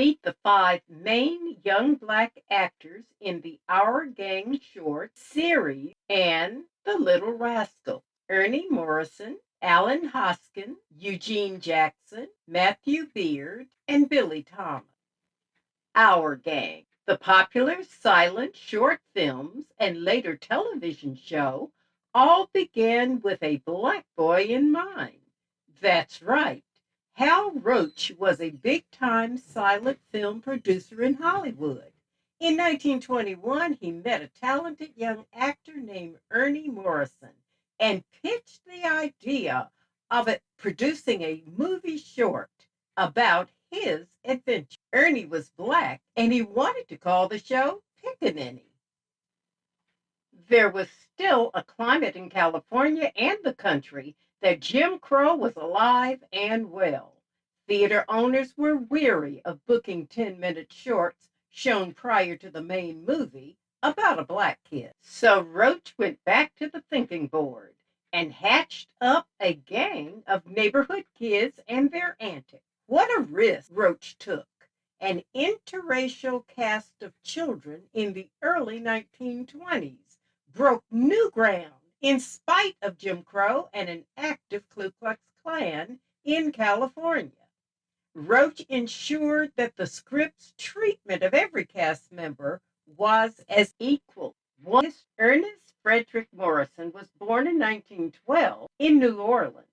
Meet the five main young black actors in the Our Gang short series and The Little Rascal. Ernie Morrison, Alan Hoskins, Eugene Jackson, Matthew Beard, and Billy Thomas. Our Gang, the popular silent short films and later television show, all began with a black boy in mind. That's right. Hal Roach was a big time silent film producer in Hollywood. In 1921, he met a talented young actor named Ernie Morrison and pitched the idea of it producing a movie short about his adventure. Ernie was black and he wanted to call the show Pickaninny. There was still a climate in California and the country that Jim Crow was alive and well. Theater owners were weary of booking 10-minute shorts shown prior to the main movie about a black kid. So Roach went back to the thinking board and hatched up a gang of neighborhood kids and their antics. What a risk Roach took. An interracial cast of children in the early 1920s broke new ground in spite of Jim Crow and an active Ku Klux Klan in California. Roach ensured that the script's treatment of every cast member was as equal. One Ernest Frederick Morrison was born in 1912 in New Orleans.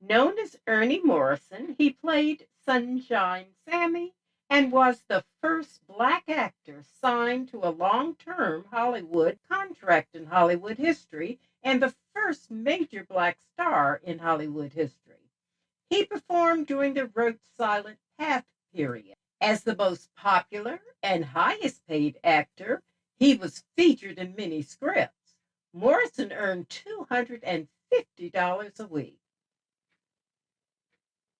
Known as Ernie Morrison, he played Sunshine Sammy and was the first black actor signed to a long-term Hollywood contract in Hollywood history and the first major black star in Hollywood history. He performed during the Roach Silent Path period. As the most popular and highest paid actor, he was featured in many scripts. Morrison earned $250 a week.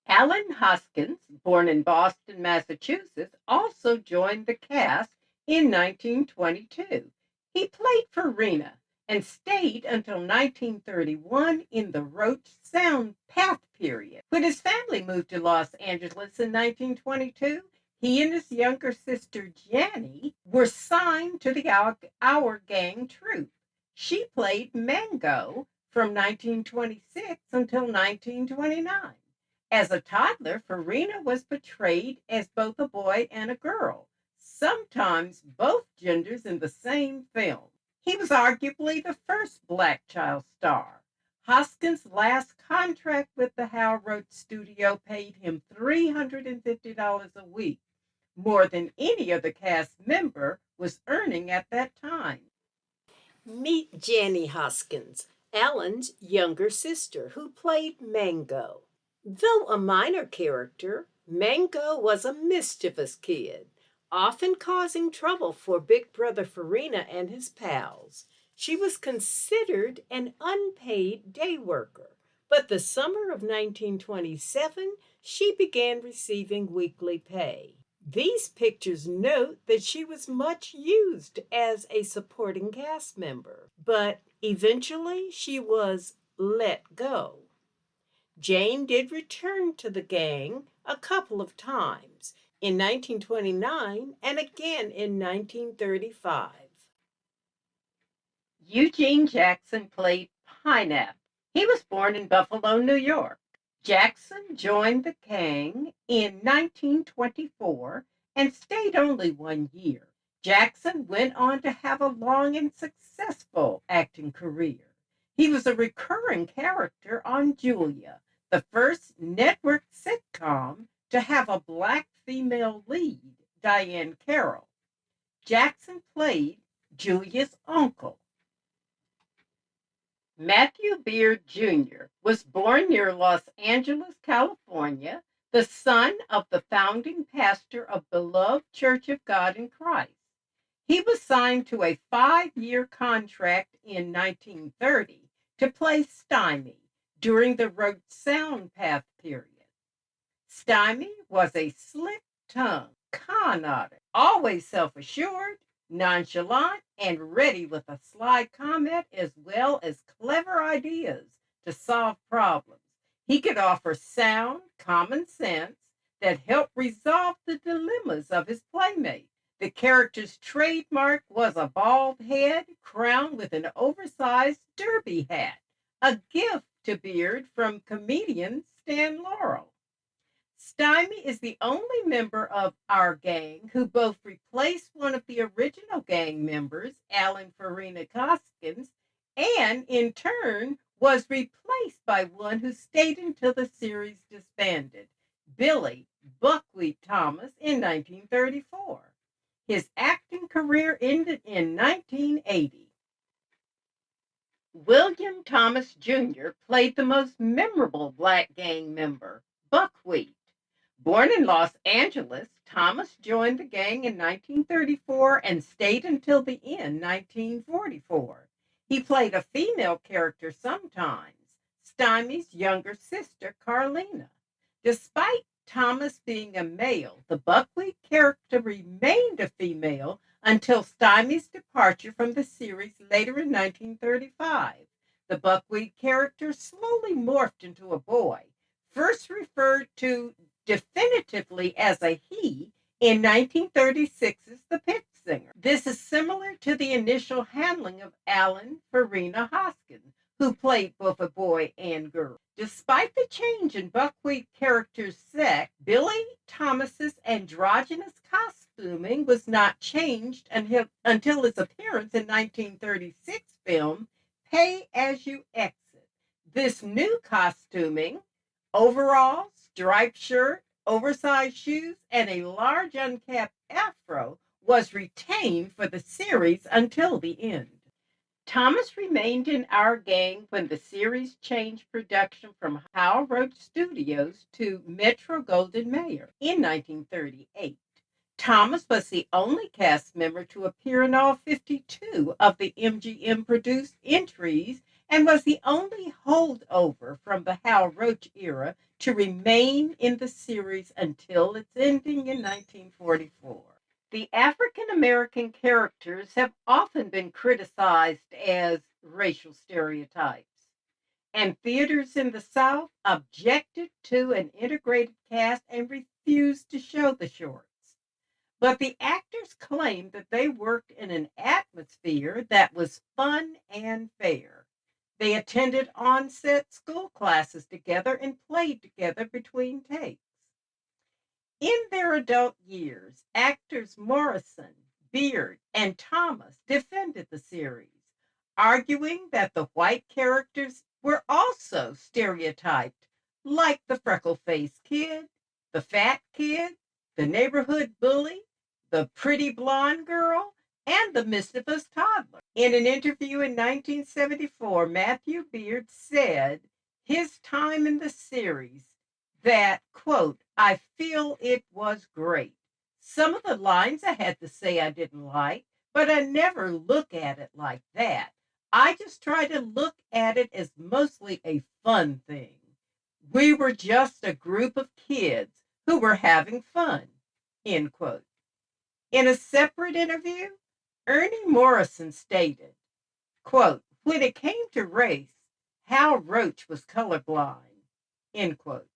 Alan Hoskins, born in Boston, Massachusetts, also joined the cast in 1922. He played Farina and stayed until 1931 in the Roach Sound Path period. When his family moved to Los Angeles in 1922, he and his younger sister Jannie were signed to the Our Gang troupe. She played Mango from 1926 until 1929. As a toddler, Farina was portrayed as both a boy and a girl, sometimes both genders in the same film. He was arguably the first black child star. Hoskins' last contract with the Hal Roach studio paid him $350 a week, more than any other cast member was earning at that time. Meet Jenny Hoskins, Alan's younger sister, who played Mango. Though a minor character, Mango was a mischievous kid, often causing trouble for Big Brother Farina and his pals. She was considered an unpaid day worker, but the summer of 1927, she began receiving weekly pay. These pictures note that she was much used as a supporting cast member, but eventually she was let go. Jane did return to the gang a couple of times, in 1929 and again in 1935. Eugene Jackson played Pineapple. He was born in Buffalo, New York. Jackson joined the gang in 1924 and stayed only 1 year. Jackson went on to have a long and successful acting career. He was a recurring character on Julia, the first network sitcom to have a black female lead, Diane Carroll. Jackson played Julia's uncle. Matthew Beard Jr. was born near Los Angeles, California, the son of the founding pastor of Beloved Church of God in Christ. He was signed to a 5-year contract in 1930 to play Stymie during the Roach Sound Path period. Stymie was a slick-tongued con artist, always self-assured, nonchalant, and ready with a sly comment as well as clever ideas to solve problems. He could offer sound common sense that helped resolve the dilemmas pajamas of his playmate. The character's trademark was a bald head crowned with an oversized derby hat, a gift to Beard from comedian Stan Laurel. Stymie is the only member of our gang who both replaced one of the original gang members, Alan Farina Hoskins, and in turn was replaced by one who stayed until the series disbanded, Billy Buckwheat Thomas, in 1934. His acting career ended in 1980. William Thomas Jr. played the most memorable Black gang member, Buckwheat. Born in Los Angeles, Thomas joined the gang in 1934 and stayed until the end, 1944. He played a female character sometimes, Stymie's younger sister, Carlina. Despite Thomas being a male, the Buckwheat character remained a female until Stymie's departure from the series later in 1935. The Buckwheat character slowly morphed into a boy, first referred to definitively as a he in 1936's The Pit Singer. This is similar to the initial handling of Alan Farina Hoskins, who played both a boy and girl. Despite the change in Buckwheat character's sex, Billy Thomas's androgynous costuming was not changed until his appearance in 1936 film Pay As You Exit. This new costuming, overalls, striped shirt, oversized shoes, and a large uncapped afro, was retained for the series until the end. Thomas remained in our gang when the series changed production from Hal Roach Studios to Metro Goldwyn Mayer in 1938. Thomas was the only cast member to appear in all 52 of the MGM produced entries and was the only holdover from the Hal Roach era to remain in the series until its ending in 1944. The African American characters have often been criticized as racial stereotypes, and theaters in the South objected to an integrated cast and refused to show the shorts. But the actors claimed that they worked in an atmosphere that was fun and fair. They attended on-set school classes together and played together between takes. In their adult years, actors Morrison, Beard, and Thomas defended the series, arguing that the white characters were also stereotyped, like the freckle-faced kid, the fat kid, the neighborhood bully, the pretty blonde girl, and the mischievous toddler. In an interview in 1974, Matthew Beard said his time in the series that, quote, I feel it was great. Some of the lines I had to say I didn't like, but I never look at it like that. I just try to look at it as mostly a fun thing. We were just a group of kids who were having fun, end quote. In a separate interview, Ernie Morrison stated, quote, when it came to race, Hal Roach was colorblind, end quote.